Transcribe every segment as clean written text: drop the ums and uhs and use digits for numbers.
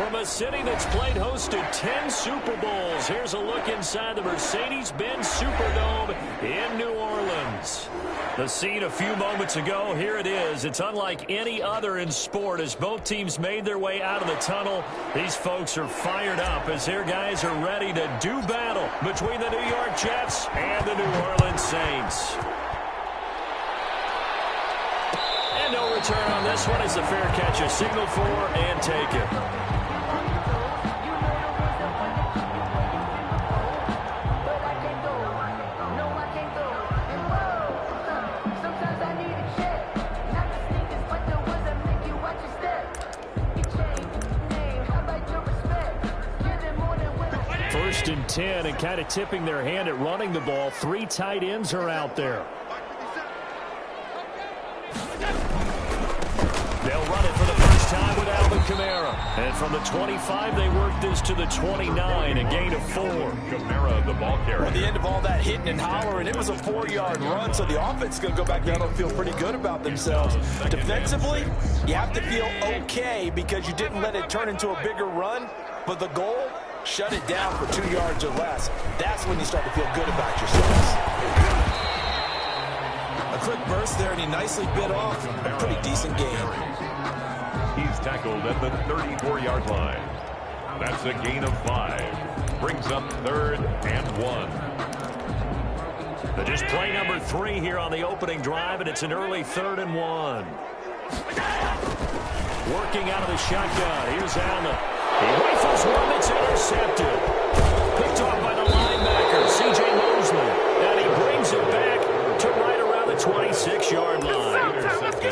From a city that's played host to 10 Super Bowls, here's a look inside the Mercedes-Benz Superdome in New Orleans. The scene a few moments ago, here it is. It's unlike any other in sport as both teams made their way out of the tunnel. These folks are fired up as their guys are ready to do battle between the New York Jets and the New Orleans Saints. And no return on this one as the fair catch is signaled for and taken. First and 10, and kind of tipping their hand at running the ball. 3 tight ends are out there. They'll run it for the first time with Alvin Kamara. And from the 25, they work this to the 29, a gain of 4. Kamara, the ball carrier. At the end of all that hitting and hollering, it was a 4-yard run, so the offense is going to go back down and feel pretty good about themselves. Defensively, you have to feel okay because you didn't let it turn into a bigger run, but the goal, shut it down for 2 yards or less. That's when you start to feel good about yourselves. A quick burst there, and he nicely bit off a pretty decent gain. He's tackled at the 34-yard line. That's a gain of 5. Brings up 3rd and 1. But just play number 3 here on the opening drive, and it's an early 3rd and 1. Working out of the shotgun. Here's Allen. He rifles one. It's intercepted. Picked off by the linebacker, C.J. Mosley. And he brings it back to right around the 26-yard line.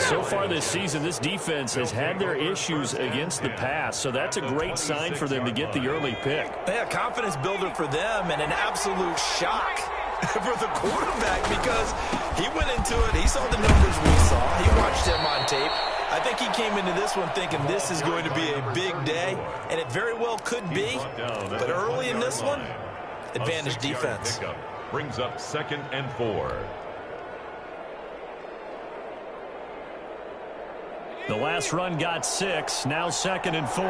So far this season, this defense has had their issues against the pass, so that's a great sign for them to get the early pick. Yeah, confidence builder for them and an absolute shock for the quarterback because he went into it. He saw the numbers we saw. He watched him on tape. I think he came into this one thinking this is going to be a big day, and it very well could be. But early in this one, advantage defense. Brings up 2nd and 4. The last run got 6, now 2nd and 4.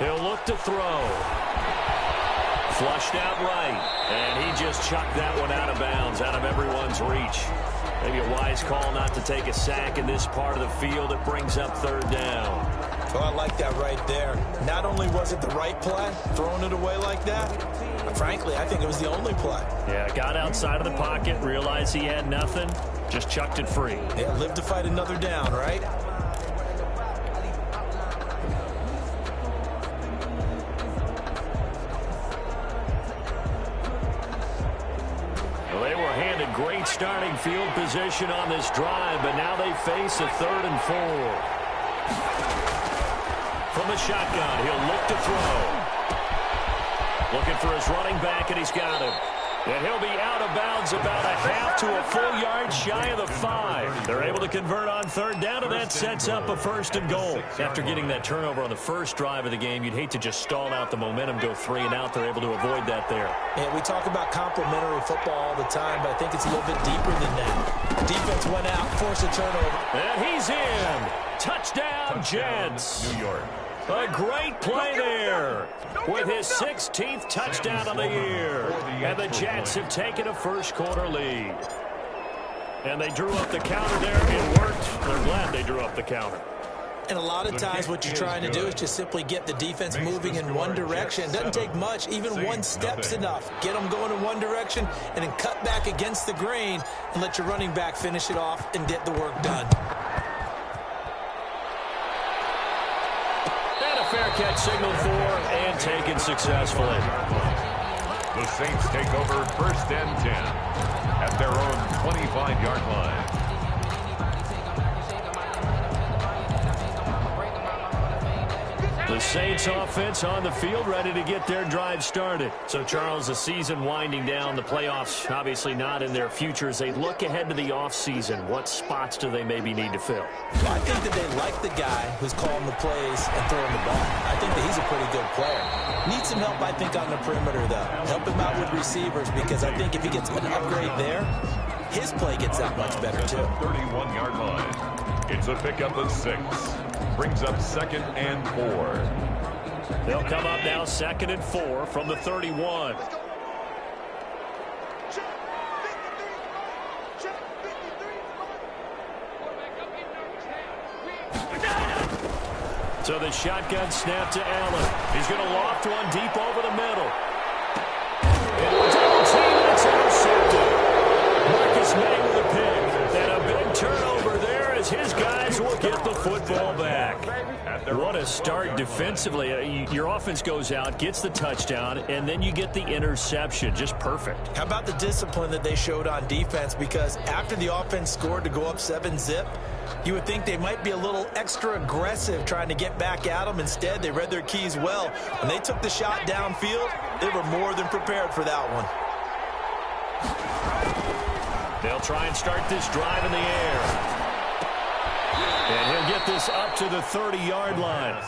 He'll look to throw. Flushed out right, and he just chucked that one out of bounds, out of everyone's reach. Maybe a wise call not to take a sack in this part of the field. It brings up 3rd down. Well, I like that right there. Not only was it the right play, throwing it away like that, but frankly, I think it was the only play. Yeah, got outside of the pocket, realized he had nothing, just chucked it free. Yeah, live to fight another down, right? Great starting field position on this drive, but now they face a 3rd and 4. From the shotgun, he'll look to throw. Looking for his running back, and he's got him. And he'll be out of bounds about a half to a full yard shy of the 5. They're able to convert on 3rd down, and that sets up a 1st and goal. After getting that turnover on the first drive of the game, you'd hate to just stall out the momentum, go 3 and out. They're able to avoid that there. Yeah, we talk about complementary football all the time, but I think it's a little bit deeper than that. Defense went out, forced a turnover. And he's in. Touchdown, Jets. New York. A great play there with his 16th touchdown of the year. And the Jets have taken a first-quarter lead. And they drew up the counter there. It worked. They're glad they drew up the counter. And a lot of times what you're trying to do is just simply get the defense moving in one direction. It doesn't take much. Even one step's enough. Get them going in one direction and then cut back against the grain and let your running back finish it off and get the work done. Fair catch signaled for and taken successfully. The Saints take over 1st and 10 at their own 25-yard line. The Saints offense on the field, ready to get their drive started. So, Charles, the season winding down, the playoffs obviously not in their future. As they look ahead to the offseason, what spots do they maybe need to fill? Well, I think that they like the guy who's calling the plays and throwing the ball. I think that he's a pretty good player. Needs some help, I think, on the perimeter, though. Help him out with receivers, because I think if he gets an upgrade there, his play gets that much better, too. 31-yard line. It's a pickup of 6. Brings up 2nd and 4. They'll come up now 2nd and 4 from the 31. So the shotgun snap to Allen. He's going to loft one deep over the middle. Double team, and it's intercepted. Marcus May with a pick. And a big turnover there as his guys will get the football back. What a start defensively. Your offense goes out, gets the touchdown, and then you get the interception. Just perfect. How about the discipline that they showed on defense? Because after the offense scored to go up 7-zip, you would think they might be a little extra aggressive trying to get back at them. Instead, they read their keys well. When they took the shot downfield, they were more than prepared for that one. They'll try and start this drive in the air. And he'll get this up to the 30-yard line.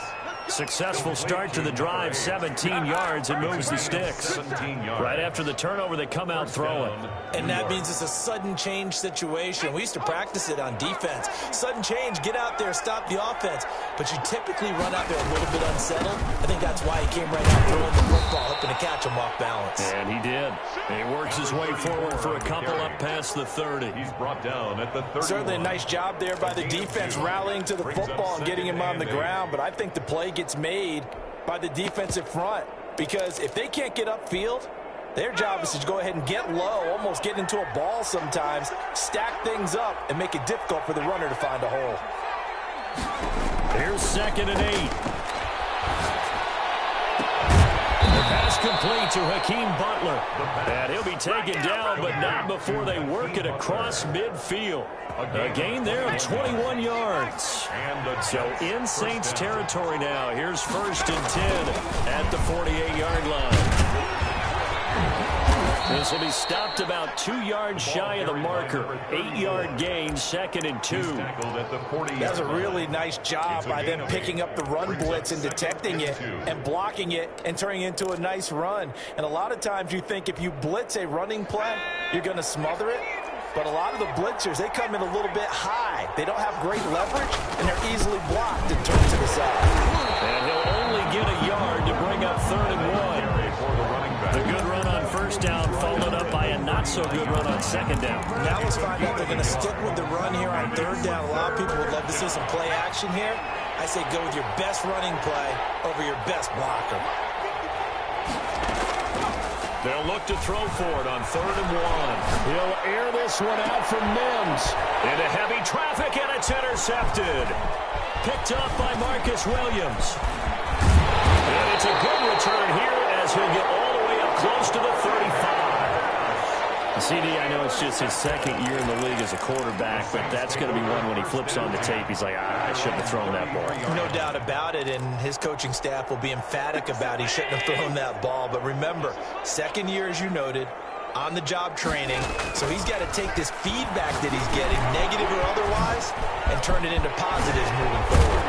Successful start to the drive, 17 yards, and moves the sticks. Right after the turnover, they come out throwing. And that means it's a sudden change situation. We used to practice it on defense. Sudden change, get out there, stop the offense. But you typically run out there a little bit unsettled. I think that's why he came right out throwing the football, hoping to catch him off balance. And he did. And he works his way forward for a couple up past the 30. He's brought down at the 30. Certainly a nice job there by the defense rallying to the football and getting him on the ground. But I think the play gets made by the defensive front, because if they can't get upfield, their job is to go ahead and get low, almost get into a ball sometimes, stack things up, and make it difficult for the runner to find a hole. Here's 2nd and 8. The pass complete to Hakeem Butler. And he'll be taken down, but not before they work it across midfield. A gain there of 21 yards. So in Saints territory now. Here's 1st and 10 at the 48-yard line. This will be stopped about 2 yards shy of the marker. 8-yard gain, 2nd and 2. That's a really nice job by them picking up the run blitz and detecting it and blocking it and turning it into a nice run. And a lot of times you think if you blitz a running play, you're going to smother it. But a lot of the blitzers, they come in a little bit high. They don't have great leverage, and they're easily blocked and turned to the side. And he'll only get a yard to bring up 3rd and 1. The good run on 1st down followed up by a not-so-good run on 2nd down. Now let's find out they're going to stick with the run here on 3rd down. A lot of people would love to see some play action here. I say go with your best running play over your best blocker. They'll look to throw for it on 3rd and 1. He'll air this one out from Mims. Into heavy traffic, and it's intercepted. Picked up by Marcus Williams. And it's a good return here as he'll get all the way up close to the 35. CD, I know it's just his 2nd year in the league as a quarterback, but that's going to be one when he flips on the tape. He's like, I shouldn't have thrown that ball. No doubt about it, and his coaching staff will be emphatic about he shouldn't have thrown that ball. But remember, 2nd year, as you noted, on-the-job training. So he's got to take this feedback that he's getting, negative or otherwise, and turn it into positives moving forward.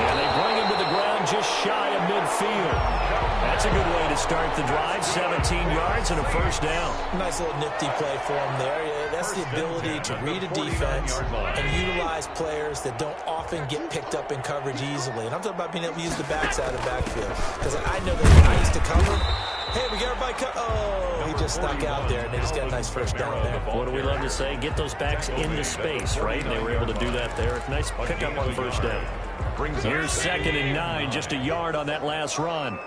And they bring him to the ground just shy of midfield. That's a good way to start the drive. 17 yards and a 1st down. Nice little nifty play for him there. Yeah, that's the ability to read a defense and utilize players that don't often get picked up in coverage easily. And I'm talking about being able to use the backside of backfield. Because I know that when I used to cover, hey, we got everybody cut. Oh, he just stuck out there, and they just got a nice 1st down there. What do we love to say? Get those backs into space, right? And they were able to do that there. Nice pickup on 1st down. Here's 2nd and 9, just a yard on that last run.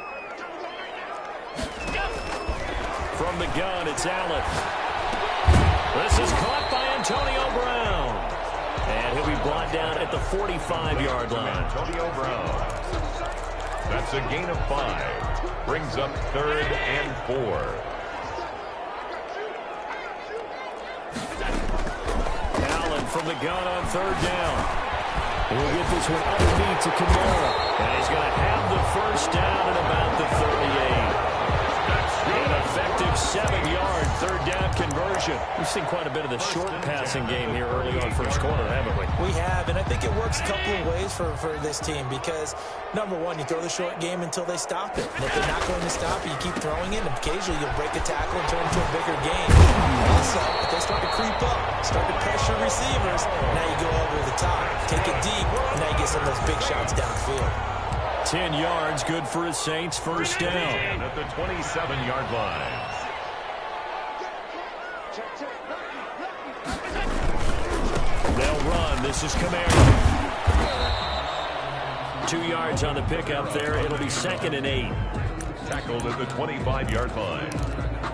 From the gun, it's Allen. This is caught by Antonio Brown. And he'll be brought down at the 45-yard line. Antonio Brown. That's a gain of 5. Brings up 3rd and 4. Allen from the gun on 3rd down. He'll get this one underneath to Kamara. And he's going to have the 1st down at about the 38. An effective 7-yard 3rd down conversion. mixing quite a bit of the short passing game here early on first quarter, haven't we? We have, and I think it works a couple of ways for this team because, number one, you throw the short game until they stop it. And if they're not going to stop it, you keep throwing it, and occasionally you'll break a tackle and turn it into a bigger game. Also, if they start to creep up, start to pressure receivers, now you go over the top, take it deep, and now you get some of those big shots downfield. 10 yards, good for his Saints, first down. At the 27-yard line. They'll run. This is Kamara. 2 yards on the pickup there. It'll be 2nd and 8. Tackled at the 25-yard line.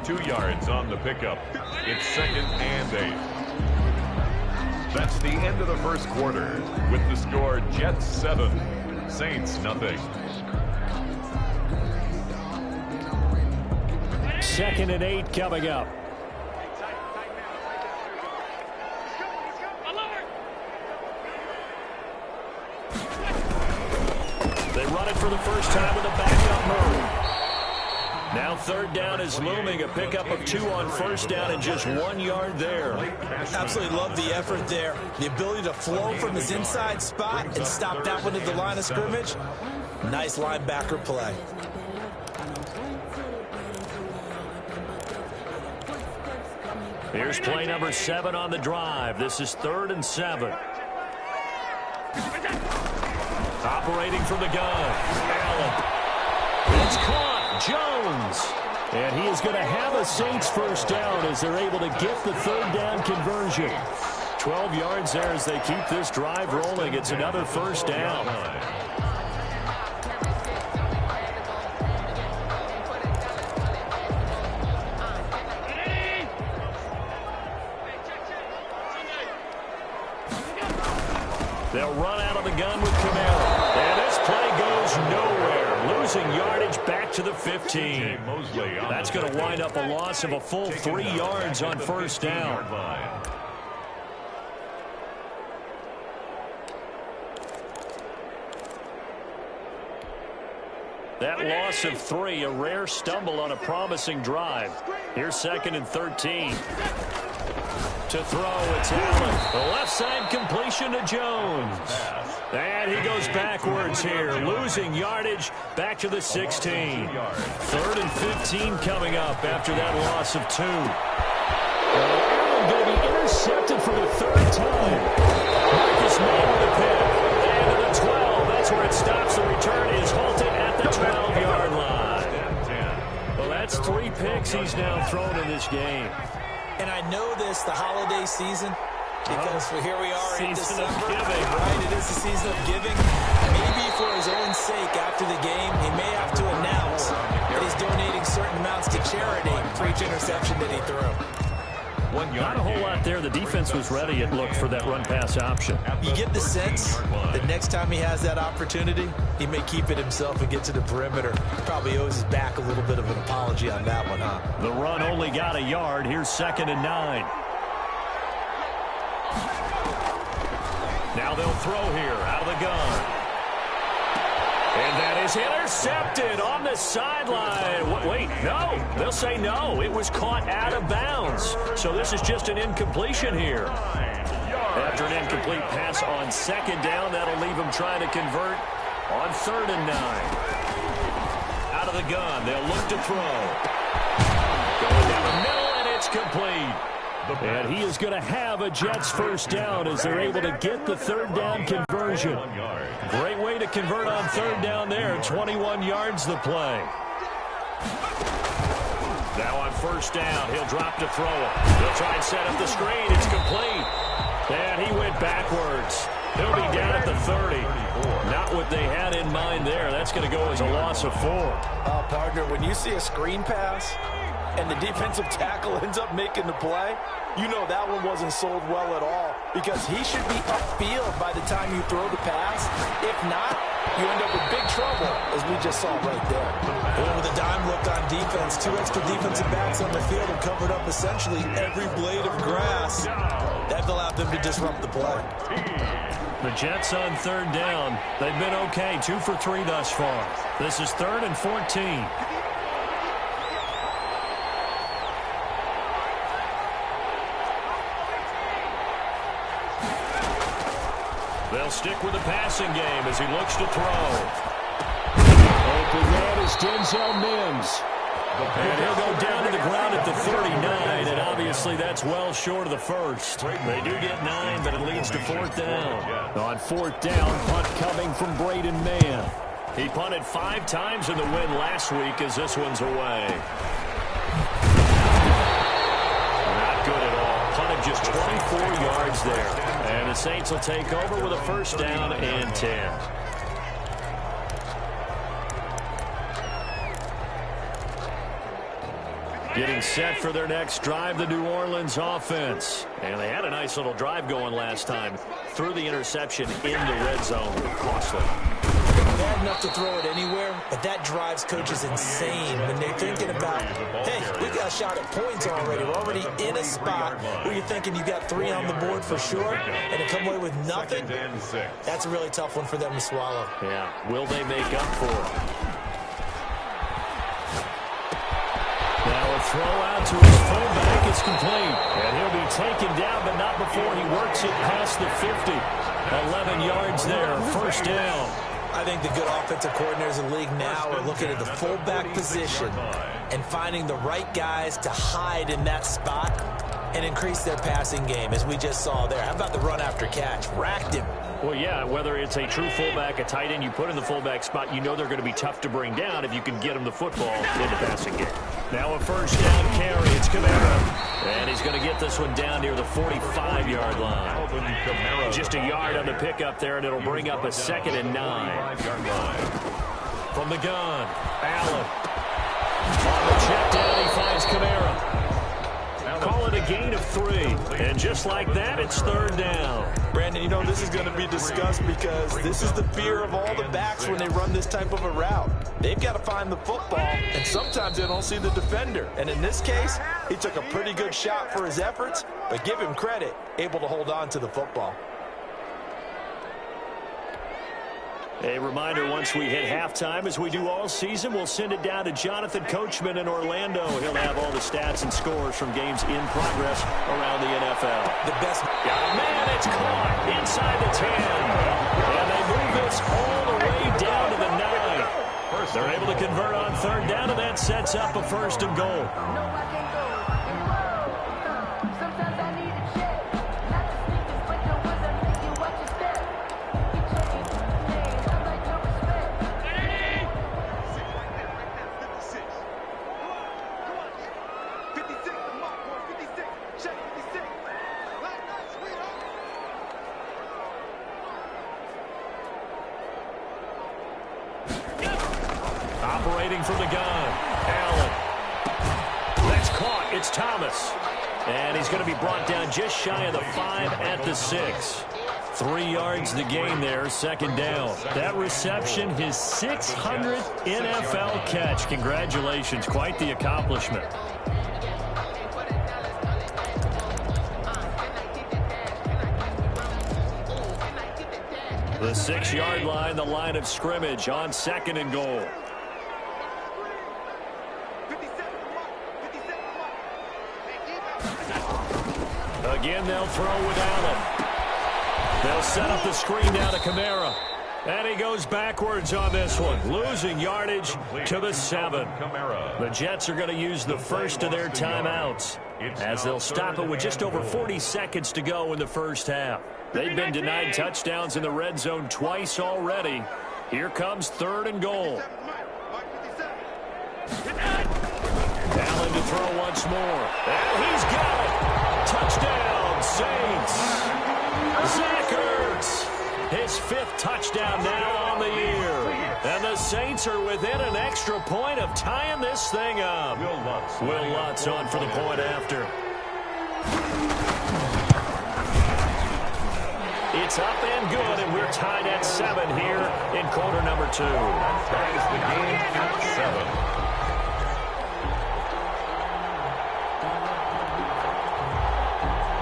2 yards on the pickup. It's 2nd and 8. That's the end of the first quarter with the score Jets 7, Saints nothing. 2nd and 8 coming up. They run it for the first time with a backup move. Now 3rd down is looming. A pickup of 2 on first down and just 1 yard there. Absolutely love the effort there. The ability to flow from his inside spot and stop that one at the line of scrimmage. Nice linebacker play. Here's play number 7 on the drive. This is 3rd and 7. Operating from the gun. Allen. It's caught. Jones. And he is going to have a Saints first down as they're able to get the 3rd down conversion. 12 yards there as they keep this drive rolling. It's another first down. They'll run out of the gun with Kamara. And this play goes nowhere. Losing yardage back to the 15. That's going to wind up a loss of a full 3 yards on first down. That loss of 3, a rare stumble on a promising drive. Here's 2nd and 13. To throw, it's Allen. The left side completion to Jones. And he goes backwards here, losing yardage back to the 16. 3rd and 15 coming up after that loss of 2. Allen going to be intercepted for the 3rd time. Marcus May with a pick. And to the 12. That's where it stops. The return is halted at the 12-yard line. Well, that's 3 picks he's now thrown in this game. And I know this, the holiday season, because here we are in December. Right, it is the season of giving. Maybe for his own sake after the game, he may have to announce that he's donating certain amounts to charity for each interception that he threw. Not a whole lot there. The defense was ready, it looked, for that run-pass option. You get the sense that next time he has that opportunity, he may keep it himself and get to the perimeter. Probably owes his back a little bit of an apology on that one, huh? The run only got a yard. Here's 2nd and 9. Now they'll throw here out of the gun. And that is intercepted on the sideline. Wait, no. They'll say no. It was caught out of bounds. So this is just an incompletion here. After an incomplete pass on 2nd down, that'll leave them trying to convert on 3rd and 9. Out of the gun. They'll look to throw. Going down the middle, and it's complete. And he is going to have a Jets first down as they're able to get the 3rd down conversion. Great way to convert on 3rd down there. 21 yards the play. Now on first down, he'll drop to throw it. They'll try and set up the screen. It's complete. And he went backwards. He'll be down at the 30. Not what they had in mind there. That's going to go as a loss of 4. Partner, when you see a screen pass and the defensive tackle ends up making the play, you know that one wasn't sold well at all because he should be upfield by the time you throw the pass. If not, you end up with big trouble, as we just saw right there. And with a dime look on defense, 2 extra defensive backs on the field and covered up essentially every blade of grass. That allowed them to disrupt the play. The Jets on 3rd down. They've been okay, 2 for 3 thus far. This is 3rd and 14. They'll stick with the passing game as he looks to throw. Open man is Denzel Mims. And he'll go down to the ground at the 39, and obviously that's well short of the first. They do get 9, but it leads to 4th down. On 4th down, punt coming from Braden Mann. He punted 5 times in the win last week as this one's away. Not good at all. Punted just 24 yards there. And the Saints will take over with a 1st down and 10. Getting set for their next drive, the New Orleans offense. And they had a nice little drive going last time. Threw the interception in the red zone. Costly. Bad enough to throw it anywhere, but that drives coaches insane when they're thinking about, hey, we got a shot at points already. We're already in a spot where you're thinking you got 3 on the board for sure, and to come away with nothing, that's a really tough one for them to swallow. Yeah, will they make up for it? Now a throw out to his fullback is complete. And he'll be taken down, but not before he works it past the 50. 11 yards there, 1st down. I think the good offensive coordinators in the league now are looking at the fullback position and finding the right guys to hide in that spot and increase their passing game, as we just saw there. How about the run after catch? Racked him. Well, yeah, whether it's a true fullback, a tight end you put in the fullback spot, you know they're going to be tough to bring down if you can get them the football in the passing game. Now a 1st down carry. It's Kamara. And he's going to get this one down near the 45-yard line. Just a yard on the pickup there, and it'll bring up a 2nd and 9. From the gun, Allen. On the check down, he finds Kamara. Call it a gain of 3. And just like that, it's 3rd down. Brandon, you know, this is going to be discussed because this is the fear of all the backs when they run this type of a route. They've got to find the football, and sometimes they don't see the defender. And in this case, he took a pretty good shot for his efforts, but give him credit, able to hold on to the football. A reminder, once we hit halftime, as we do all season, we'll send it down to Jonathan Coachman in Orlando. He'll have all the stats and scores from games in progress around the NFL. The best. Got a man, it's caught inside the 10. And they move this all the way down to the 9. They're able to convert on 3rd down, and that sets up a 1st and goal. Operating from the gun, Allen. That's caught. It's Thomas. And he's going to be brought down just shy of the 5 at the 6. 3 yards the gain there, 2nd down. That reception, his 600th NFL catch. Congratulations. Quite the accomplishment. The 6-yard line, the line of scrimmage on 2nd and goal. Again, they'll throw with Allen. They'll set up the screen down to Kamara. And he goes backwards on this one, losing yardage to the 7. The Jets are going to use the first of their timeouts as they'll stop it with just over 40 seconds to go in the first half. They've been denied touchdowns in the red zone twice already. Here comes 3rd and goal. Allen to throw once more. And he's got it. Touchdown, Saints. Zach Ertz. His 5th touchdown now on the year. And the Saints are within an extra point of tying this thing up. Will Lutz on for the point after. It's up and good, and we're tied at 7 here in quarter number 2. That is the game at 7.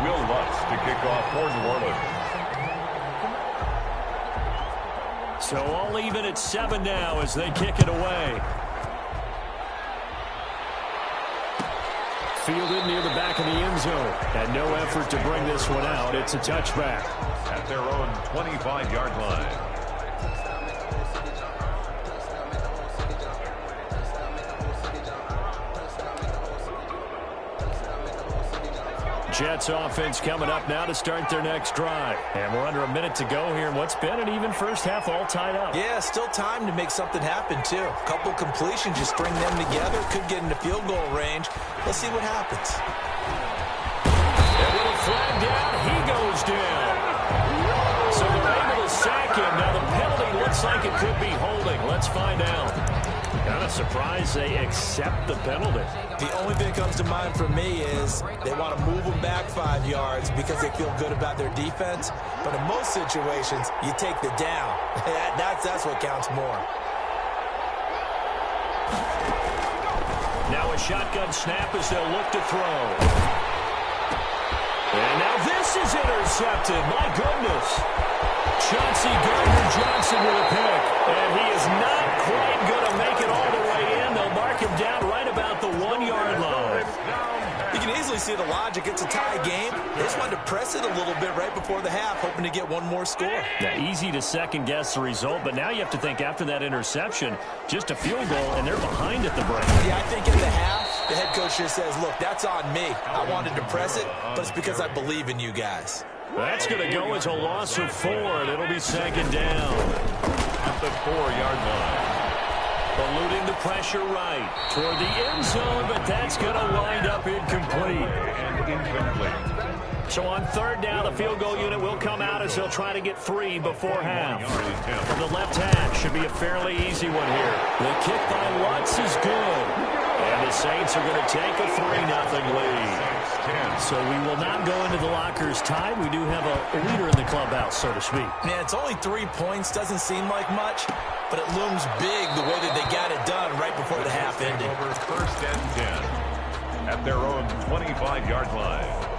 Will Lutz to kick off for New Orleans. So all even at 7 now as they kick it away. fielded near the back of the end zone. And no effort to bring this one out. It's a touchback. At their own 25-yard line. Jets offense coming up now to start their next drive. And we're under a minute to go here in what's been an even first half, all tied up. Yeah, still time to make something happen, too. A couple completions, just string them together. Could get into field goal range. Let's see what happens. And with a flag down, he goes down. So they're able to sack him. Now the penalty looks like it could be holding. Let's find out. Kind of surprised they accept the penalty. The only thing that comes to mind for me is they want to move them back 5 yards because they feel good about their defense. But in most situations, you take the down. That's what counts more. Now a shotgun snap as they'll look to throw. And now this is intercepted. My goodness. Chauncey Gardner-Johnson with a pick. And he is not quite going to make it all the way in. They'll mark him down right about the 1-yard line. You can easily see the logic. It's a tie game. They just wanted to press it a little bit right before the half, hoping to get one more score. Yeah, easy to second-guess the result, but now you have to think after that interception, just a field goal, and they're behind at the break. Yeah, I think in the half, the head coach just says, look, that's on me. I wanted to press it, but it's because I believe in you guys. That's going to go as a loss of 4, and it'll be second down. At the 4-yard line. Eluding the pressure right toward the end zone, but that's going to wind up incomplete. And incomplete. So on third down, the field goal unit will come out as they'll try to get 3 before half. From the left hash, should be a fairly easy one here. The kick by Lutz is good. And the Saints are going to take a 3-0 lead. So we will not go into the lockers tied. We do have a leader in the clubhouse, so to speak. Man, it's only 3 points. Doesn't seem like much, but it looms big the way that they got it done right before the half ended. Over 1st and 10 at their own 25-yard line.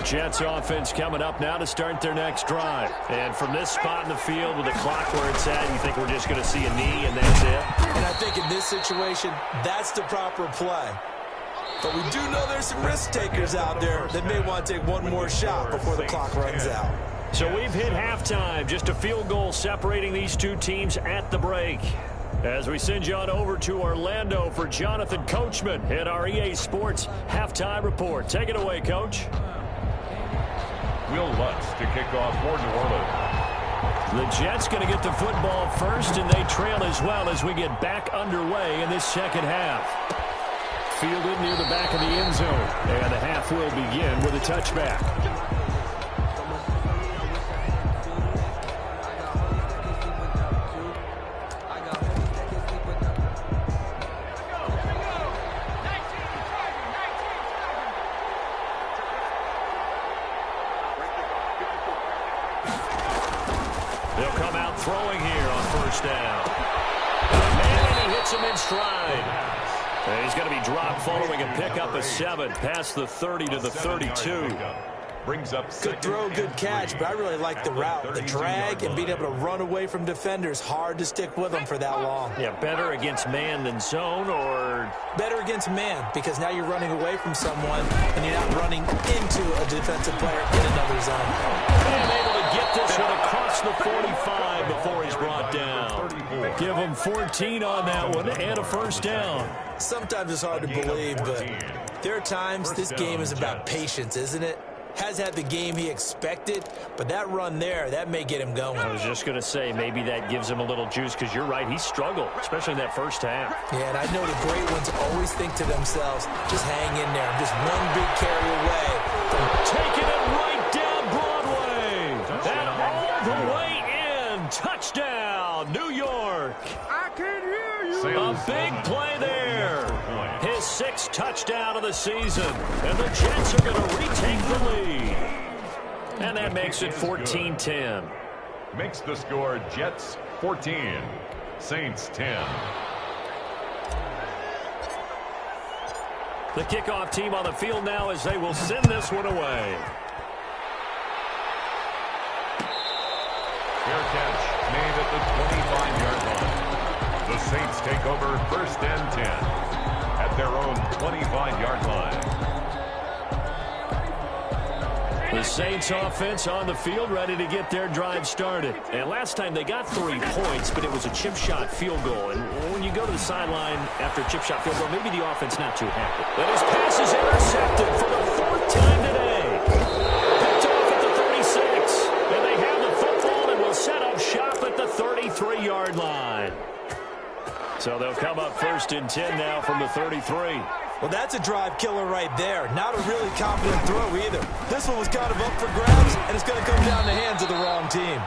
Jets offense coming up now to start their next drive. And from this spot in the field with the clock where it's at, you think we're just going to see a knee and that's it? And I think in this situation, that's the proper play. But we do know there's some risk takers out there that may want to take one more shot before the clock runs out. So we've hit halftime. Just a field goal separating these two teams at the break. As we send you on over to Orlando for Jonathan Coachman at our EA Sports Halftime Report. Take it away, Coach. Will Lutz to kick off for New Orleans. The Jets going to get the football first, and they trail as well as we get back underway in this second half. Fielded near the back of the end zone, and the half will begin with a touchback. They'll come out throwing here on first down. And he hits him in stride. And he's going to be dropped following a pickup of 7 past the 30 to the 32. Brings up good throw, good catch, but I really like the route. The drag and being able to run away from defenders, hard to stick with them for that long. Yeah, better against man than zone, or? Better against man, because now you're running away from someone and you're not running into a defensive player in another zone. And able to get this one across the 45 before he's brought down. Give him 14 on that one and a first down. Sometimes it's hard to believe, but there are times this game is about patience, isn't it? Has had the game he expected, but that run there, that may get him going. I was just going to say, maybe that gives him a little juice, because you're right, he struggled, especially in that first half. Yeah, and I know the great ones always think to themselves, just hang in there, just one big carry away. Taking it right down Broadway, and all the way in. Touchdown, New York. I can hear you. A big play there. His 6th touchdown of the season. And the Jets are going to retake the lead. And that makes it 14-10. Makes the score Jets 14, Saints 10. The kickoff team on the field now as they will send this one away. Fair catch made at the 25-yard line. The Saints take over 1st and 10 at their own 25-yard line. The Saints offense on the field ready to get their drive started. And last time they got 3 points, but it was a chip shot field goal. And when you go to the sideline after a chip shot field goal, maybe the offense not too happy. But his pass is intercepted for the 4th time today. Picked off at the 36. And they have the football and will set up shop at the 33-yard line. So they'll come up 1st and 10 now from the 33. Well, that's a drive killer right there. Not a really confident throw either. This one was kind of up for grabs, and it's going to come down the hands of the wrong team.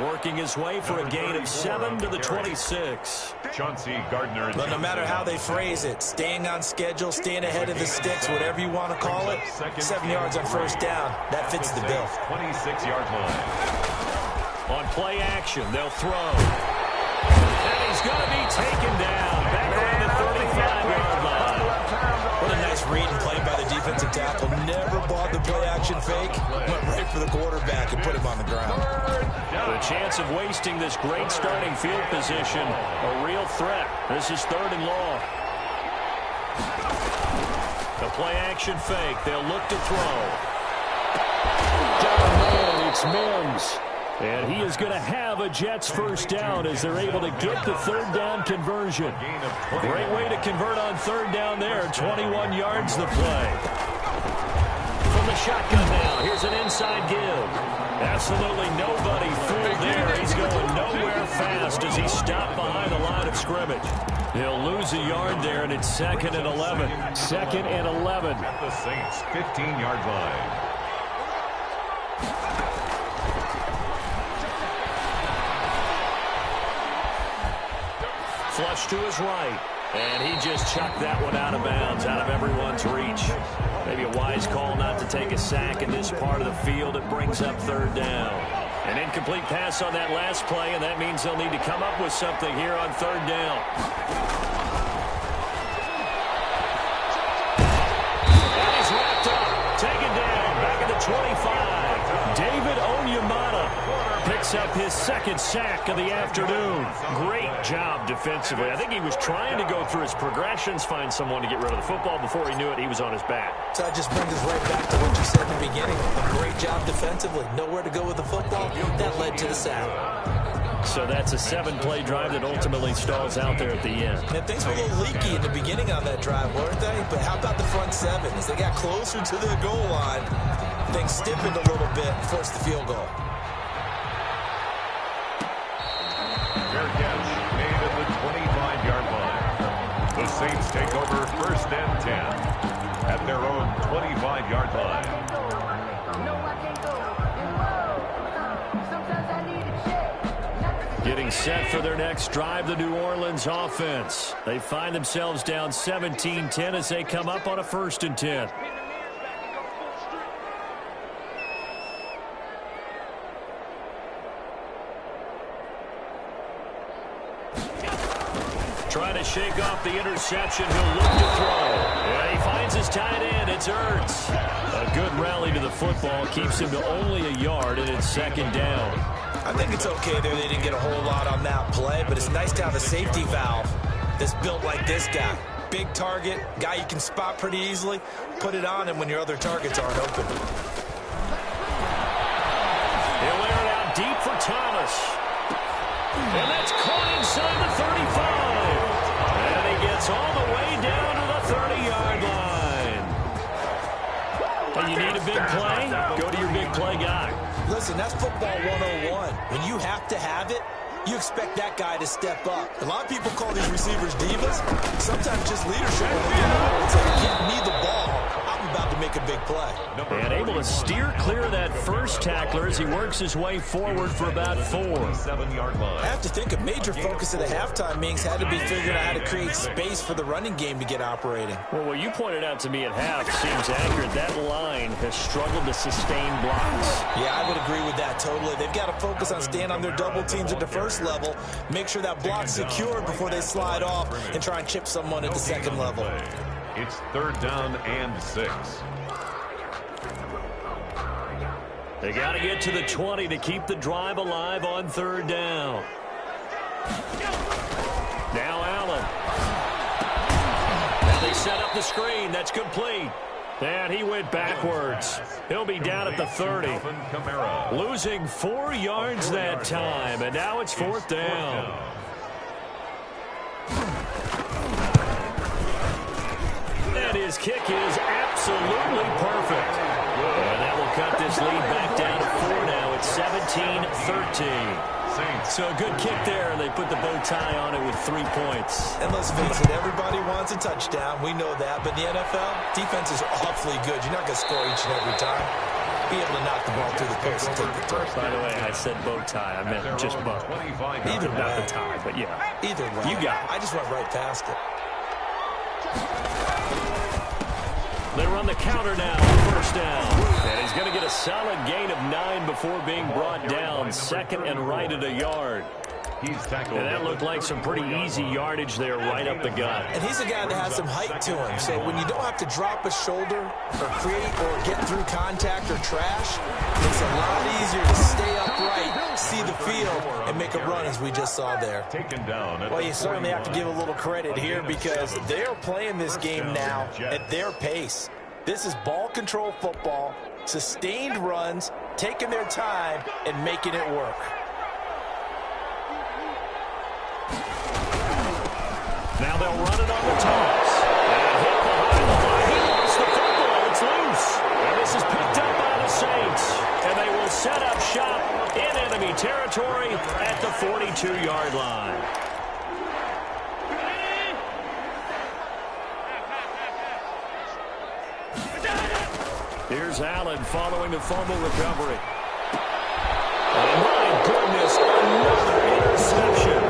Working his way for a gain of 7 to the 26. Chauncey Gardner. But no matter how they phrase it, staying on schedule, staying ahead of the sticks, whatever you want to call it, 7 yards on 1st down, that fits the bill. 26-yard line. On play action, they'll throw. And he's going to be taken down back around the 35-yard line. What a nice read and play by the defensive tackle. Never bought the play-action fake. Went right for the quarterback and put him on the ground. The chance of wasting this great starting field position, a real threat. This is 3rd and long. The play-action fake. They'll look to throw. Down man, it's Mims. And he is going to have a Jets 1st down as they're able to get the 3rd down conversion. Great way to convert on 3rd down there. 21 yards the play. From the shotgun now, here's an inside give. Absolutely nobody fooled there. He's going nowhere fast as he stopped behind the line of scrimmage. He'll lose a yard there, and it's 2nd and 11. 2nd and 11. At the Saints' 15-yard line. Flush to his right, and he just chucked that one out of bounds, out of everyone's reach. Maybe a wise call not to take a sack in this part of the field. It brings up 3rd down. An incomplete pass on that last play, and that means they'll need to come up with something here on 3rd down. And he's wrapped up, taken down, back at the 25. David Onyemata picks up his 2nd sack of the afternoon. Great job defensively. I think he was trying to go through his progressions, find someone to get rid of the football. Before he knew it, he was on his back. So that just brings us right back to what you said in the beginning. A great job defensively. Nowhere to go with the football. That led to the sack. So that's a 7-play drive that ultimately stalls out there at the end. And things were a little leaky in the beginning on that drive, weren't they? But how about the front 7? As they got closer to the goal line, things stiffened a little bit and forced the field goal. Fair catch made at the 25-yard line. The Saints take over 1st and 10 at their own 25-yard line. Getting set for their next drive, the New Orleans offense. They find themselves down 17-10 as they come up on a 1st and 10. Trying to shake off the interception. He'll look to throw. And he finds his tight end. It's Ertz. A good rally to the football keeps him to only a yard, and it's 2nd down. I think it's okay there. They didn't get a whole lot on that play, but it's nice to have a safety valve that's built like this guy. Big target, guy you can spot pretty easily. Put it on him when your other targets aren't open. He'll air it out deep for Thomas. And that's caught inside the 35. And he gets all the way down to the 30-yard line. And you need a big play? Go to your big play guy. Listen, that's football 101. When you have to have it, you expect that guy to step up. A lot of people call these receivers divas. Sometimes just leadership. It's like, give me the ball. I'm about to make a big play. And able to steer clear of that first tackler as he works his way forward for about 4. 7-yard line. I have to think a major focus of the halftime meetings had to be figuring out how to create space for the running game to get operating. Well, what you pointed out to me at half seems accurate. That line has struggled to sustain blocks. Yeah, I would agree with that totally. They've got to focus on staying on their double teams at the first level, make sure that block's secured before they slide off and try and chip someone at the second level. It's 3rd down and 6. They got to get to the 20 to keep the drive alive on 3rd down. Now Allen. And they set up the screen. That's complete. And he went backwards. He'll be down at the 30. Losing 4 yards that time. And now it's 4th down. And his kick is absolutely perfect. And that will cut this lead back down to 4 now. It's 17-13. So a good kick there, and they put the bow tie on it with 3 points. And let's face it, everybody wants a touchdown. We know that. But in the NFL, defense is awfully good. You're not going to score each and every time. Be able to knock the ball through the post and take the throw. By the way, I said bow tie. I meant just bow. Either way. Not the tie, but yeah. Either way. You got it. I just went right past it. They run the counter now on 1st down. And he's going to get a solid gain of 9 before being brought down. 2nd and right at a yard. And that looked like some pretty easy yardage there right up the gut. And he's a guy that has some height to him. So when you don't have to drop a shoulder or create or get through contact or trash, it's a lot easier to stay upright, see the field, and make a run as we just saw there. Well, you certainly have to give a little credit here because they're playing this game now at their pace. This is ball control football, sustained runs, taking their time, and making it work. Now they'll run it on the toss. And hit behind the line. He lost the football. It's loose. And this is picked up by the Saints. And they will set up shop in enemy territory at the 42-yard line. Here's Allen following the fumble recovery. Oh, my goodness, another interception.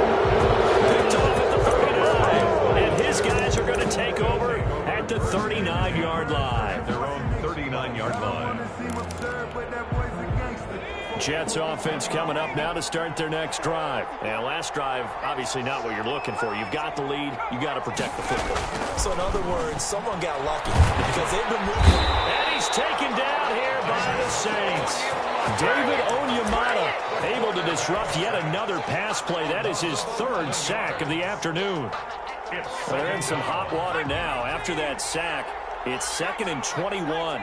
Picked off at the 39, and his guys are going to take over at the 39-yard line. Their own 39-yard line. Jets offense coming up now to start their next drive. And last drive, obviously not what you're looking for. You've got the lead. You got to protect the football. So in other words, someone got lucky because they've been moving. And he's taken down here by the Saints. David Onyemata able to disrupt yet another pass play. That is his 3rd sack of the afternoon. They're in some hot water now. After that sack, it's 2nd and 21.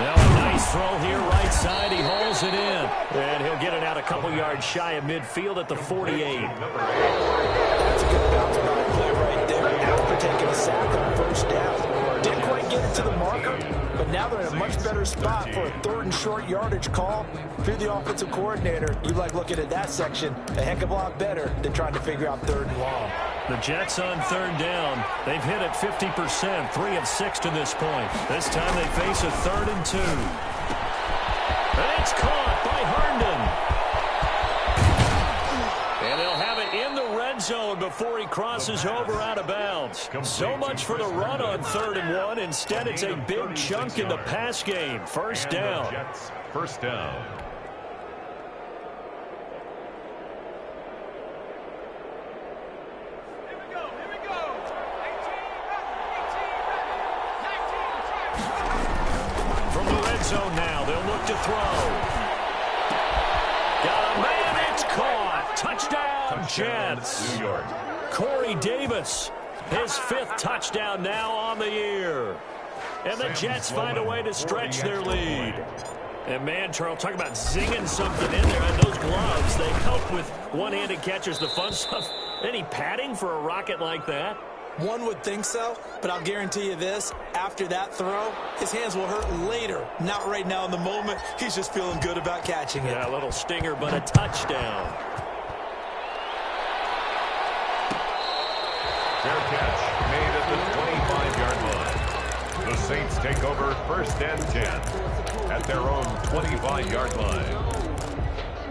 Now a nice throw here right side. He hauls it in. And he'll get it out a couple yards shy of midfield at the 48. That's a good bounce back play right there after taking a sack on 1st down. Didn't quite get it to the marker, but now they're in a much better spot for a 3rd and short yardage call. If you're the offensive coordinator, you like looking at that section a heck of a lot better than trying to figure out 3rd and long. The Jets on 3rd down. They've hit it 50%, 3 of 6 to this point. This time they face a 3rd and 2. That's caught by Herndon. And they'll have it in the red zone before he crosses over out of bounds. So much for the run on 3rd and 1. Instead, it's a big chunk in the pass game. 1st down. Jets, 1st down. From the red zone now, they'll look to throw. Got a man, it's caught. Touchdown, Jets. New York. Corey Davis, his 5th touchdown now on the year. And the Jets find a way to stretch their lead. And man, Charles, talk about zinging something in there. And those gloves, they help with one-handed catches, the fun stuff. Any padding for a rocket like that? One would think so, but I'll guarantee you this, after that throw, his hands will hurt later, not right now in the moment. He's just feeling good about catching it. Yeah, a little stinger, but a touchdown. Fair catch made at the 25-yard line. The Saints take over 1st and 10 at their own 25-yard line.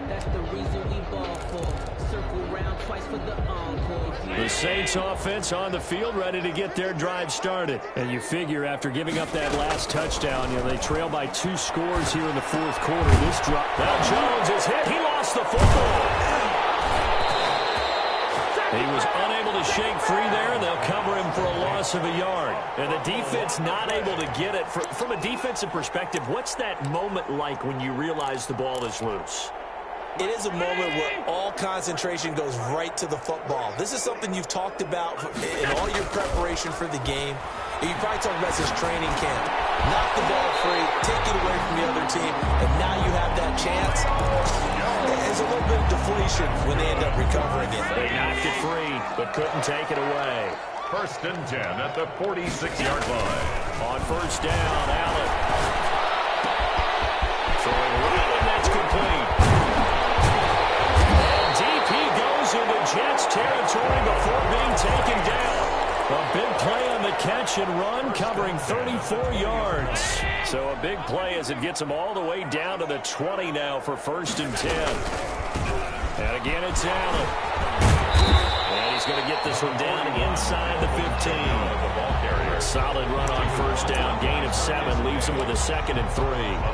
That's the reason we ball for. Circle round twice for the encore. The Saints offense on the field ready to get their drive started. And you figure after giving up that last touchdown, they trail by 2 scores here in the 4th quarter. This drop. Now Jones is hit. He lost the football. He was unable to shake free there, and they'll cover him for a loss of a yard. And the defense not able to get it. From a defensive perspective, what's that moment like when you realize the ball is loose? It is a moment where all concentration goes right to the football. This is something you've talked about in all your preparation for the game. You probably talked about this training camp. Knock the ball free, take it away from the other team, and now you have that chance. There's a little bit of deflation when they end up recovering it. They knocked it free, but couldn't take it away. 1st and 10 at the 46-yard line. On 1st down, Allen. Throwing right, and that's complete. Into Jets territory before being taken down. A big play on the catch and run, covering 34 yards. So a big play as it gets them all the way down to the 20 now for 1st and 10. And again, it's Allen. And he's going to get this one down inside the 15. Solid run on 1st down. Gain of 7 leaves him with a 2nd and 3.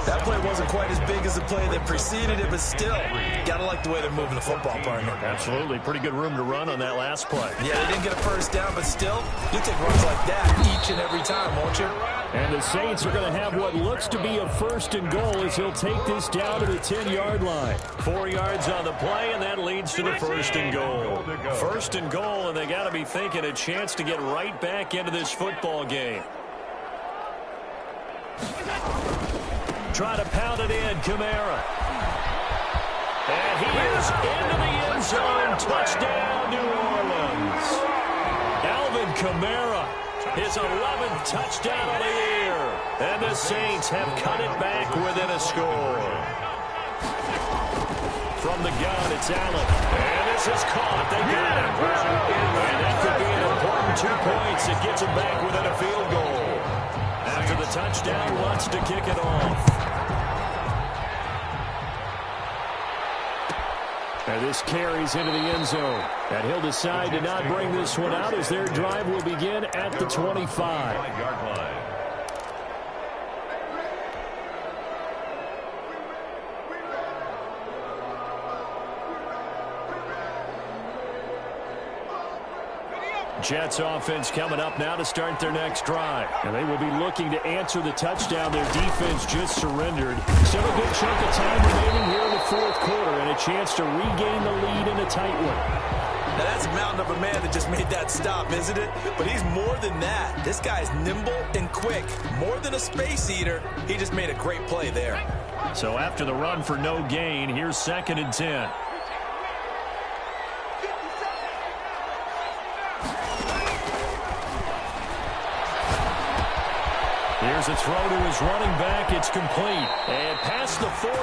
That play wasn't quite as big as the play that preceded it, but still, gotta like the way they're moving the football, partner. Absolutely. Pretty good room to run on that last play. Yeah, they didn't get a 1st down, but still, you take runs like that each and every time, won't you? And the Saints are going to have what looks to be a 1st and goal as he'll take this down to the 10-yard line. 4 yards on the play, and that leads to the 1st and goal. 1st and goal, and they got to be thinking a chance to get right back into this football game. Try to pound it in, Kamara. And he is into the end zone. Touchdown, New Orleans. Alvin Kamara, his 11th touchdown of the year. And the Saints have cut it back within a score. From the gun, it's Allen. And this is caught. They got it. And that could be an important 2 points. It gets them back within a field goal. After the touchdown, wants to kick it off. And this carries into the end zone. And he'll decide to not bring this one out as their drive will begin at the 25. Jets offense coming up now to start their next drive. And they will be looking to answer the touchdown their defense just surrendered. Still a good chunk of time remaining here in the 4th quarter and a chance to regain the lead in a tight one. Now that's a mountain of a man that just made that stop, isn't it? But he's more than that. This guy's nimble and quick. More than a space eater. He just made a great play there. So after the run for no gain, here's 2nd and 10. Here's a throw to his running back. It's complete. And past the 40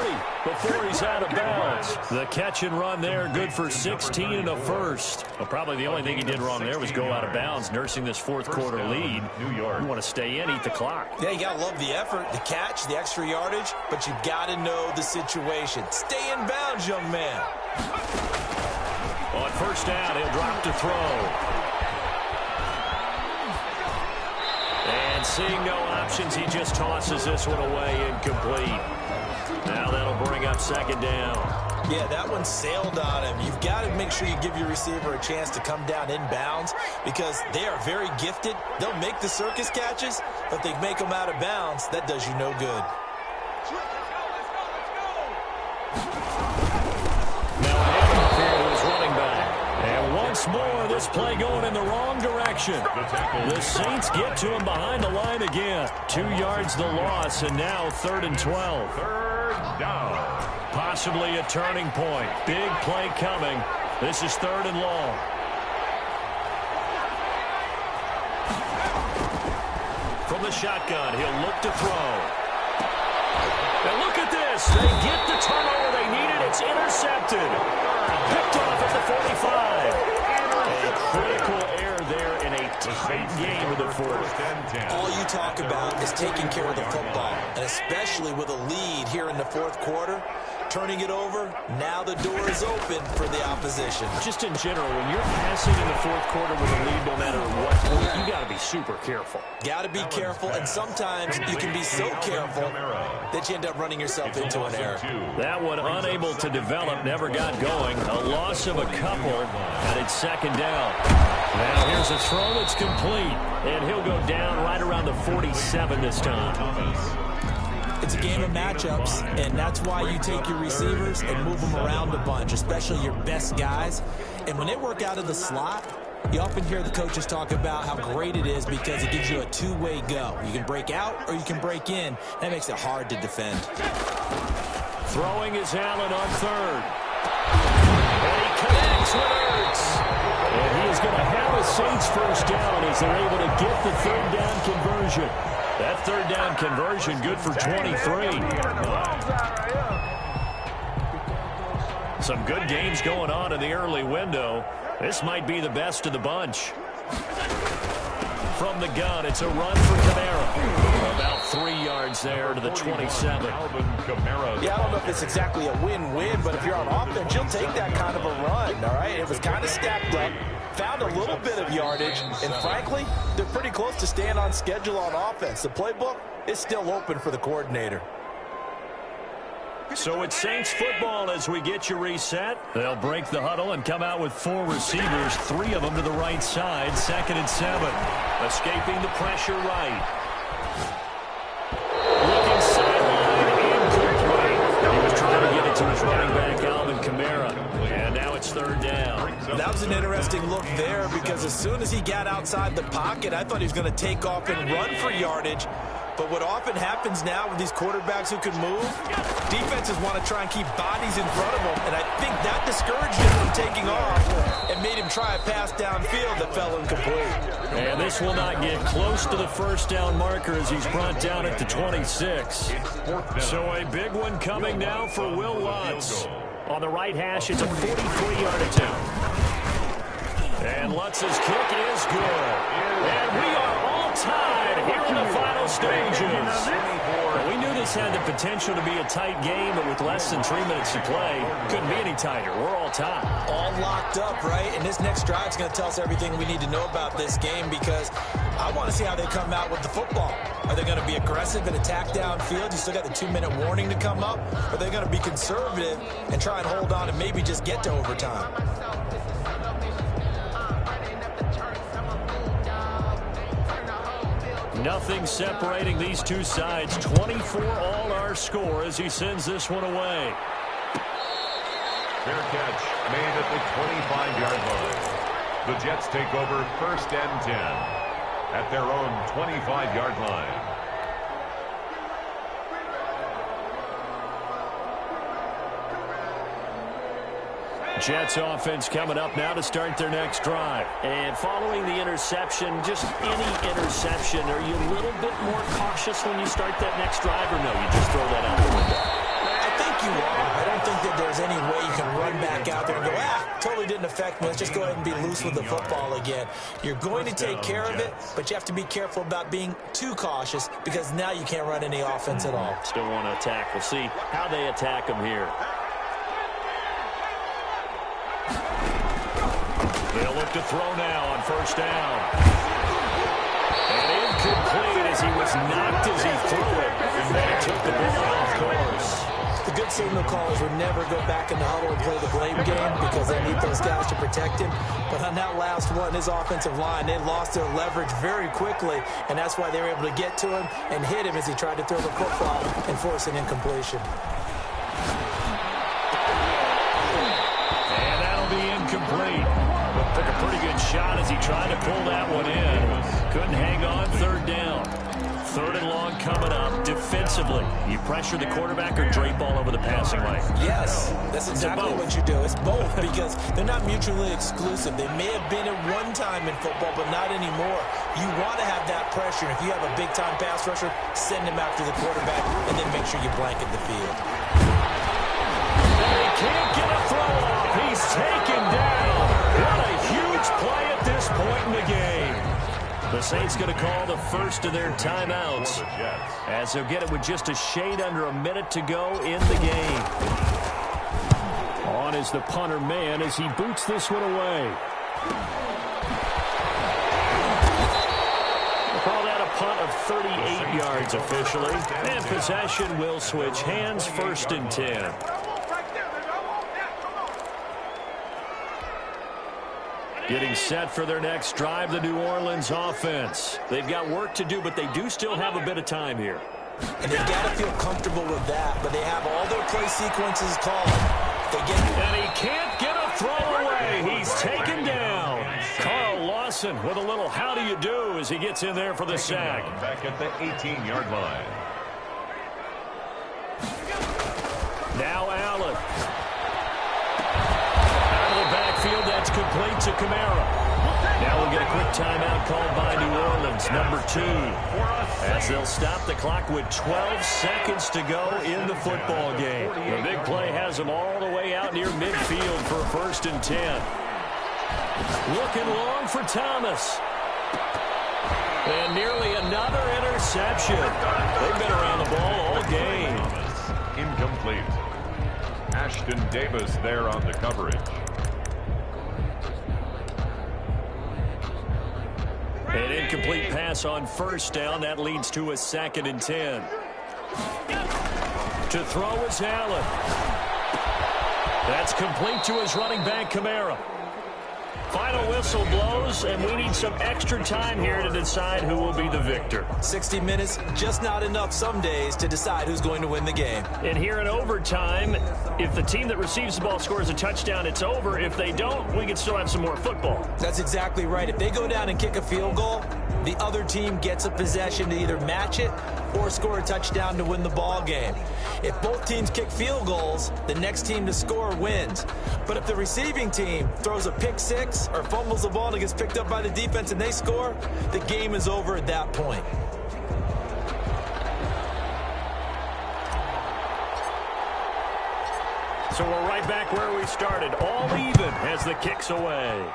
before he's out of bounds. The catch and run there, good for 16 and a 1st. Well, probably the only thing he did wrong there was go out of bounds, nursing this 4th quarter lead. New York. You want to stay in, eat the clock. Yeah, you got to love the effort, the catch, the extra yardage, but you got to know the situation. Stay in bounds, young man. On 1st down, he'll drop to throw. And seeing no options, he just tosses this one away incomplete. Now that'll bring up 2nd down. Yeah, that one sailed on him. You've got to make sure you give your receiver a chance to come down in bounds because they are very gifted. They'll make the circus catches, but they make them out of bounds. That does you no good. Now Hammond to his running back. And once more, this play going in the wrong direction. The Saints get to him behind the line again. 2 yards the loss, and now 3rd and 12. 3rd down. Possibly a turning point. Big play coming. This is 3rd and long. From the shotgun, he'll look to throw. And look at this. They get the turnover they needed. It's intercepted. Picked off at the 45. A critical error there in a tight game of the 4th. All you talk about is taking care of the football, and especially with a lead here in the 4th quarter. turning it over, now the door is open for the opposition. Just in general, when you're passing in the fourth quarter with a lead, no matter what, you got to be super careful. Got to be careful, and sometimes you can be so careful that you end up running yourself into an error. That one unable to develop, never got going. A loss of a couple, and it's second down. Now here's a throw that's complete, and he'll go down right around the 47 this time. It's a game of matchups, and that's why you take your receivers and move them around a bunch, especially your best guys. And when they work out of the slot, you often hear the coaches talk about how great it is because it gives you a two-way go. You can break out or you can break in. That makes it hard to defend. Throwing is Allen on third. And he connects with Ertz. And he is going to have a Saints first down as they're able to get the third down conversion. That third down conversion good for 23. Some good games going on in the early window. This might be the best of the bunch. From the gun, it's a run for Kamara. About 3 yards there to the 27. Yeah, I don't know if it's exactly a win-win, but if you're on offense, you'll take that kind of a run, all right? It was kind of stacked up, found a little bit of yardage, and frankly, they're pretty close to staying on schedule on offense. The playbook is still open for the coordinator. So it's Saints football as we get you reset. They'll break the huddle and come out with 4 receivers, 3 of them to the right side, 2nd and 7. Escaping the pressure right. Looking sideline, incomplete. He was trying to get it to his running back, Alvin Kamara. And now it's third down. That was an interesting look there because as soon as he got outside the pocket, I thought he was going to take off and run for yardage. But what often happens now with these quarterbacks who can move, defenses want to try and keep bodies in front of them, and I think that discouraged him from taking off and made him try a pass downfield that fell incomplete. And this will not get close to the first down marker as he's brought down at the 26. So a big one coming now for Will Lutz. On the right hash, it's a 43-yard attempt. And Lutz's kick is good. And we are all tied here in the final stages. We knew this had the potential to be a tight game, but with less than 3 minutes to play, couldn't be any tighter. We're all tied. All locked up, right? And this next drive is going to tell us everything we need to know about this game because I want to see how they come out with the football. Are they going to be aggressive and attack downfield? You still got the 2-minute warning to come up? Or are they going to be conservative and try and hold on and maybe just get to overtime? Nothing separating these two sides. 24 all our score as he sends this one away. Fair catch made at the 25-yard line. The Jets take over 1st and 10 at their own 25-yard line. Jets offense coming up now to start their next drive. And following the interception, just any interception, are you a little bit more cautious when you start that next drive, or no, you just throw that out the window? I think you are. I don't think that there's any way you can run back out there and go, totally didn't affect me. Let's just go ahead and be loose with the football again. You're going to take care of it, but you have to be careful about being too cautious because now you can't run any offense at all. Still want to attack. We'll see how they attack them here. They'll look to throw now on first down. And incomplete as he was knocked as he threw it. And then he took the ball off course. The good signal callers would never go back in the huddle and play the blame game because they need those guys to protect him. But on that last one, his offensive line, they lost their leverage very quickly, and that's why they were able to get to him and hit him as he tried to throw the football and force an incompletion. And that'll be incomplete. Took a pretty good shot as he tried to pull that one in. Couldn't hang on, third down. 3rd and long coming up. Defensively, you pressure the quarterback or drape all over the passing lane? Yes, that's exactly what you do. It's both because they're not mutually exclusive. They may have been at one time in football, but not anymore. You want to have that pressure. If you have a big-time pass rusher, send him after the quarterback and then make sure you blanket the field. They can't get a throw off. He's taken down. What a huge play at this point in the game. The Saints going to call the first of their timeouts as they'll get it with just a shade under a minute to go in the game. is the punter man as he boots this one away. Call that a punt of 38 yards officially. And possession will switch hands, 1st and 10. Getting set for their next drive, the New Orleans offense. They've got work to do, but they do still have a bit of time here. And they've got to feel comfortable with that, but they have all their play sequences called. And he can't get a throw away. He's taken down. Carl Lawson with a little how do you do as he gets in there for the sack. Back at the 18-yard line. Now Allen. Out of the backfield, that's complete to Kamara. Now we'll get a quick timeout called by New Orleans, number 2. As they'll stop the clock with 12 seconds to go in the football game. The big play has them all the way out near midfield for a 1st and 10. Looking long for Thomas. And nearly another interception. They've been around the ball all game. Incomplete. Ashton Davis there on the coverage. An incomplete pass on 1st down. That leads to a 2nd and 10. To throw is Allen. That's complete to his running back, Kamara. Final whistle blows, and we need some extra time here to decide who will be the victor. 60 minutes, just not enough some days to decide who's going to win the game. And here in overtime, if the team that receives the ball scores a touchdown, it's over. If they don't, we can still have some more football. That's exactly right. If they go down and kick a field goal, the other team gets a possession to either match it or score a touchdown to win the ball game. If both teams kick field goals, the next team to score wins. But if the receiving team throws a pick six or fumbles the ball and it gets picked up by the defense and they score, the game is over at that point. So we're right back where we started. All even as the kick's away.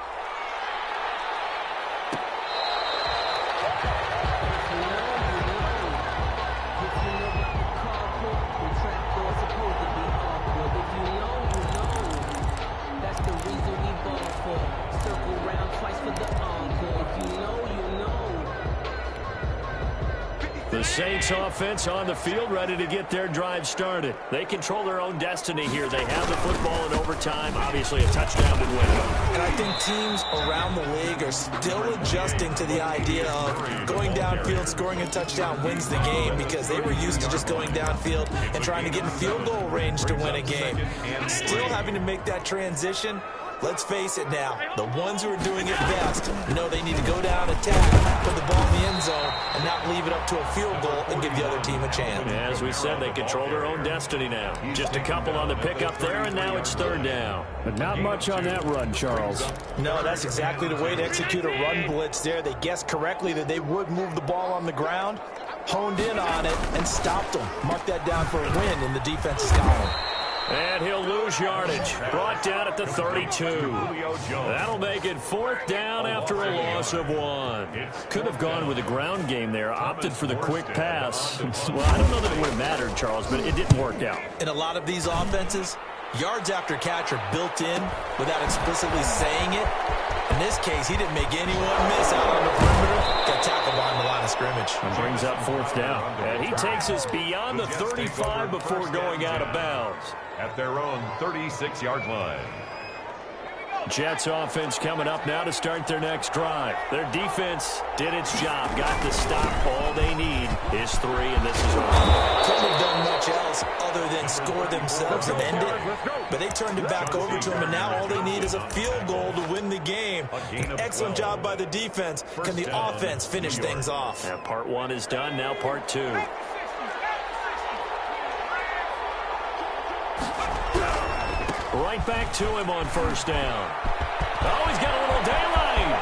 The Saints offense on the field ready to get their drive started. They control their own destiny here. They have the football in overtime. Obviously a touchdown to win. And I think teams around the league are still adjusting to the idea of going downfield, scoring a touchdown wins the game, because they were used to just going downfield and trying to get in field goal range to win a game. Still having to make that transition. Let's face it now, the ones who are doing it best know they need to go down, attack, put the ball in the end zone, and not leave it up to a field goal and give the other team a chance. As we said, they control their own destiny now. Just a couple on the pickup there, and now it's 3rd down. But not much on that run, Charles. No, that's exactly the way to execute a run blitz there. They guessed correctly that they would move the ball on the ground, honed in on it, and stopped them. Mark that down for a win in the defense's column. And he'll lose yardage. Brought down at the 32. That'll make it 4th down after a loss of 1. Could have gone with a ground game there. Opted for the quick pass. Well, I don't know that it would have mattered, Charles, but it didn't work out. In a lot of these offenses, yards after catch are built in without explicitly saying it. In this case, he didn't make anyone miss out on the perimeter. Got tackled behind the line of scrimmage. And brings up 4th down. And he takes us beyond the 35 before going out of bounds. At their own 36-yard line. Jets offense coming up now to start their next drive. Their defense did its job. Got the stop. All they need is 3, and this is over. Couldn't have done much else other than score themselves and end it. But they turned it back over to them, and now all they need is a field goal to win the game. Excellent job by the defense. Can the offense finish things off? Yeah, part 1 is done. Now part 2. Right back to him on 1st down. Oh, he's got a little daylight.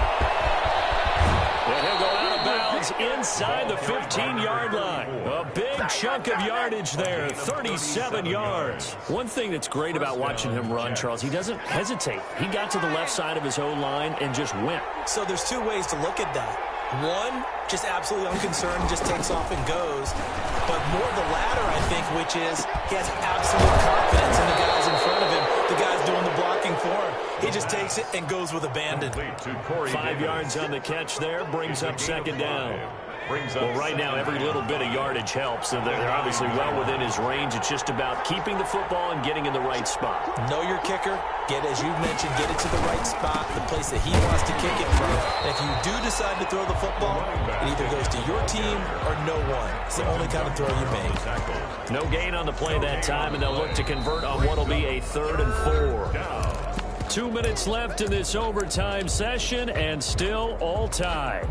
And he'll go out of bounds inside the 15-yard line. A big chunk of yardage there, 37 yards. One thing that's great about watching him run, Charles, he doesn't hesitate. He got to the left side of his own line and just went. So there's 2 ways to look at that. One, just absolutely unconcerned, just takes off and goes. But more the latter, I think, which is he has absolute confidence in the guys in front of him, the guys doing the just takes it and goes with abandon. 5 yards on the catch there, brings up second down. Well, right now, every little bit of yardage helps, and they're obviously well within his range. It's just about keeping the football and getting in the right spot. Know your kicker. As you mentioned, get it to the right spot, the place that he wants to kick it from. And if you do decide to throw the football, it either goes to your team or no one. It's the only kind of throw you make. No gain on the play that time, and they'll look to convert on what will be a 3rd and 4. 2 minutes left in this overtime session, and still all tied.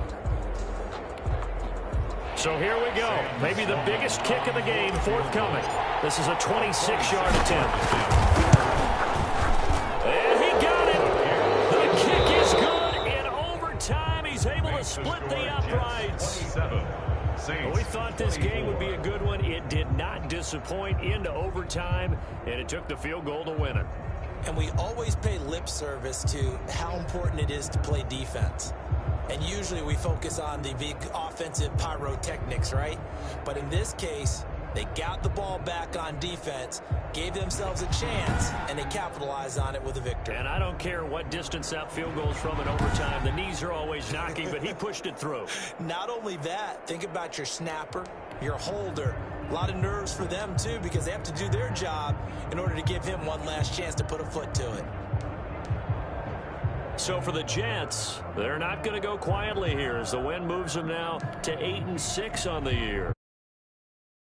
So here we go. Maybe the biggest kick of the game forthcoming. This is a 26-yard attempt. And he got it. The kick is good in overtime. He's able to split the uprights. We thought this game would be a good one. It did not disappoint into overtime, and it took the field goal to win it. And we always pay lip service to how important it is to play defense. And usually we focus on the big offensive pyrotechnics, right? But in this case, they got the ball back on defense, gave themselves a chance, and they capitalized on it with a victory. And I don't care what distance that field goes from in overtime. The knees are always knocking, but he pushed it through. Not only that, think about your snapper, your holder. A lot of nerves for them, too, because they have to do their job in order to give him one last chance to put a foot to it. So for the Jets, they're not going to go quietly here as the win moves them now to 8-6 on the year.